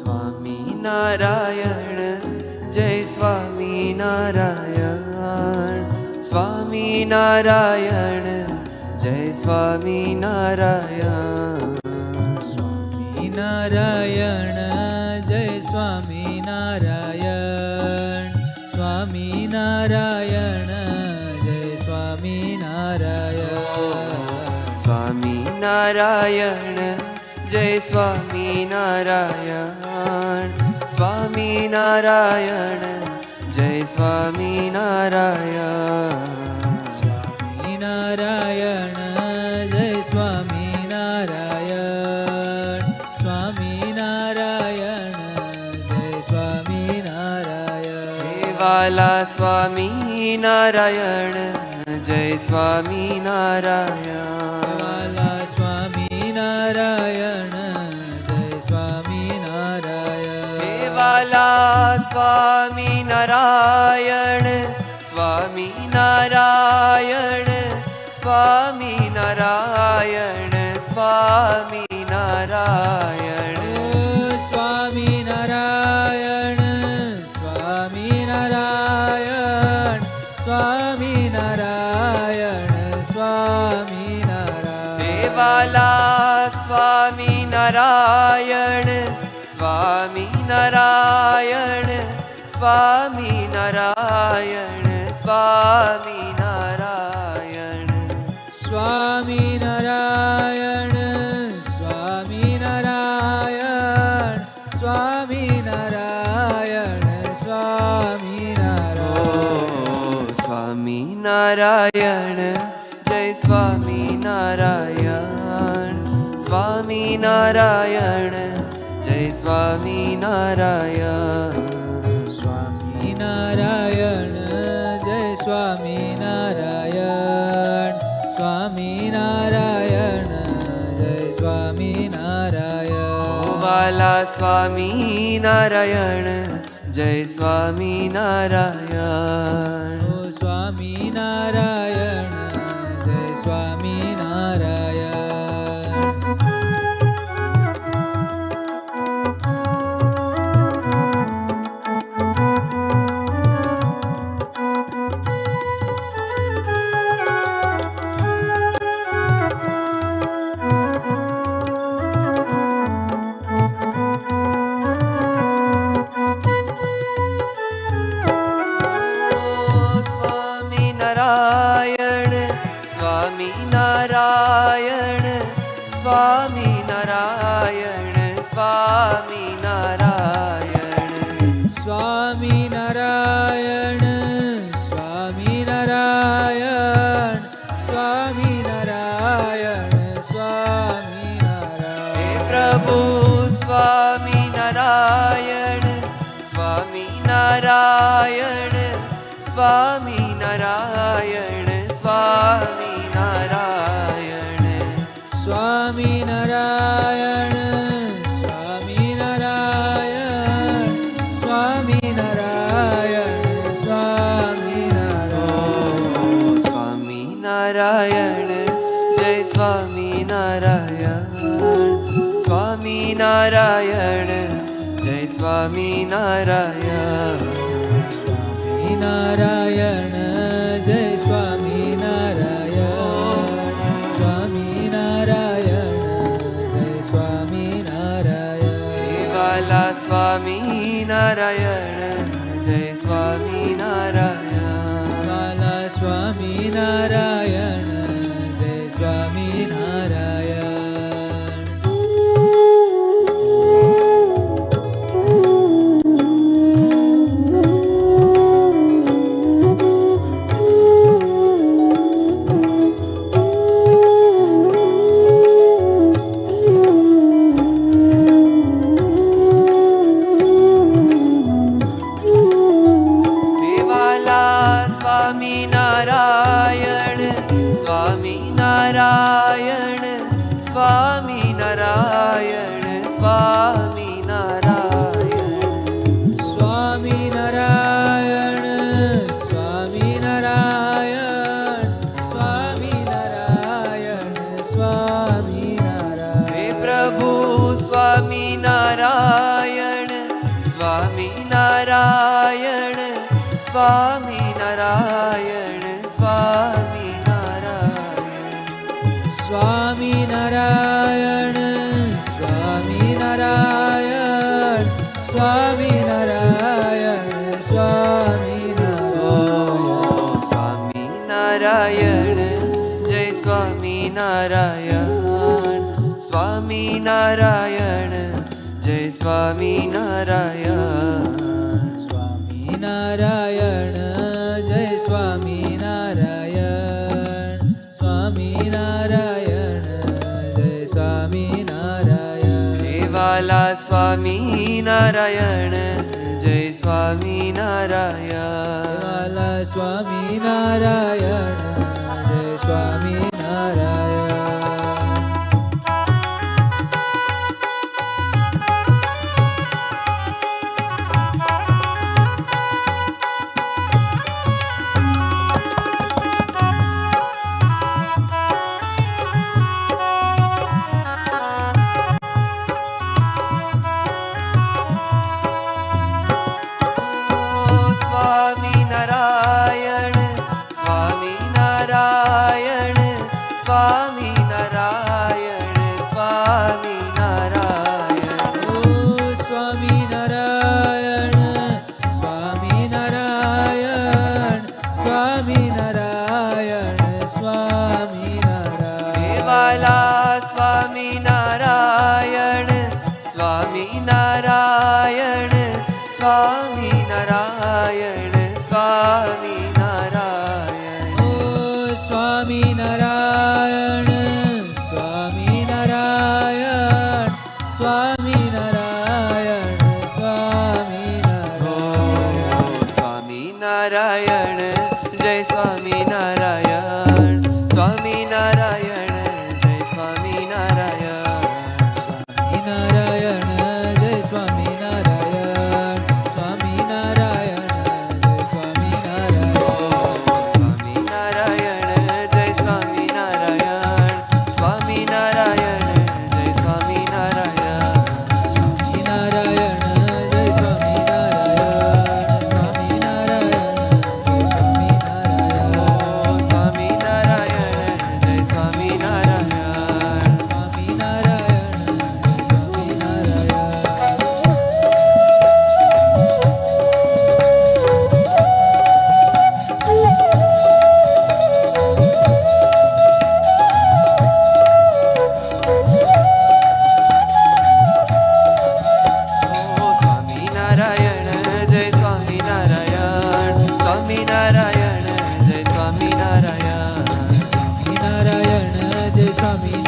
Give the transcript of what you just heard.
સ્વામિનારાયણ જય સ્વામિનારાયણ. સ્વામિનારાયણ જય સ્વામિનારાયણ. સ્વામિનારાયણ જય સ્વામિનારાયણ. સ્વામિનારાયણ જય સ્વામિનારાયણ. સ્વામિનારાયણ જય સ્વામિનારાયણ. સ્વામિનારાયણ જય સ્વામિનારાયણ. સ્વામિનારાયણ જય સ્વામિનારાયણ. સ્વામિનારાયણ જય સ્વામિનારાયણ. હે વાલા સ્વામિનારાયણ જય સ્વામિનારાયણ. વાલા સ્વામિનારાયણ જય સ્વામિનારાયણ. હે વાલા સ્વામિનારાયણ સ્વામિનારાયણ સ્વામિનારાયણ સ્વામિનારાયણ. સ્વામિનારાયણ સ્વામિનારાયણ સ્વામિનારાયણ સ્વામિનારાયણ. હે વાલા સ્વામિનારાયણ સ્વામિનારાયણ સ્વામિનારાયણ સ્વામિનારાયણ. સ્વામિનારાયણ સ્વામિનારાયણ સ્વામિનારાયણ સ્વામિનારાયણ. સ્વામિનારાયણ જય સ્વામિનારાયણ. સ્વામિનારાયણ જય સ્વામિનારાયણ. સ્વામિનારાયણ જય સ્વામિનારાયણ. સ્વામિનારાયણ જય સ્વામિનારાયણ. વાલા સ્વામિનારાયણ જય સ્વામિનારાયણ. સ્વામિનારાયણ જય સ્વામિનારાયણ. સ્વામિનારાયણ સ્વામિનારાયણ સ્વામિનારાયણ. સ્વામિનારાયણ સ્વામિનારાયણ સ્વામિનારાયણ સ્વામિનારાયણ. હે પ્રભુ સ્વામિનારાયણ સ્વામિનારાયણ સ્વામિનારાયણ સ્વામિનારાયણ. સ્વામિનારાયણ સ્વામિનારાયણ સ્વામિનારાયણ સ્વામિનારાયણ. સ્વામિનારાયણ જય સ્વામિનારાયણ. સ્વામિનારાયણ જય સ્વામિનારાયણ. સ્વામિનારાયણ જય સ્વામિનારાયણ. સ્વામિનારાયણ જય સ્વામિનારાયણ. હે વાલા સ્વામિનારાયણ જય સ્વામિનારાયણ. વાલા સ્વામિનારાયણ જય સ્વામિનારાયણ. સ્વામિનારાયણ સ્વામિનારાયણ સ્વામિનારાયણ સ્વામિનારાયણ સ્વામિનારાયણ સ્વામિનારાયણ સ્વામિનારાયણ જય સ્વામિનારાયણ સ્વામિનારાયણ જય સ્વામિનારાયણ સ્વામિનારાયણ જય સ્વામિનારાયણ સ્વામિનારાયણ જય સ્વામિનારાયણ હે વાલા સ્વામિનારાયણ જય સ્વામિનારાયણ વાલા સ્વામિનારાયણ જય સ્વામિનારાયણ સ્વામિનારાયણ સ્વામિનારાયણ સ્વામિનારાયણ સ્વામિનારાયણ ઓ સ્વામિનારાયણ સ્વામિનારાયણ સ્વામિનારાયણ સ્વામિનારાયણ હે વાલા સ્વામિનારાયણ સ્વામિનારાયણ સ્વામિનારાયણ સ્વામિનારાયણ ઓ સ્વામિનારાયણ સ્વામિનારાયણ સ્વામિનારાયણ સ્વામિનારાયણ સ્વામિનારાયણ જય સ્વામિનારાયણ સ્વામિનારાયણ જય સ્વામિનારાયણ સ્વામિનારાયણ જય સ્વામિનારાયણ સ્વામિનારાયણ જય સ્વામિનારાયણ સ્વામિનારાયણ જય સ્વામિનારાયણ સ્વામિનારાયણ જય સ્વામિનારાયણ સ્વામિનારાયણ જય સ્વામિનારાયણ સ્વામિનારાયણ જય સ્વામિનારાયણ સ્વામિનારાયણ જય સ્વામિનારાયણ સ્વામિનારાયણ જય સ્વામિનારાયણ સ્વામિનારાયણ જય સ્વામિનારાયણ સ્વામિનારાયણ જય સ્વામિનારાયણ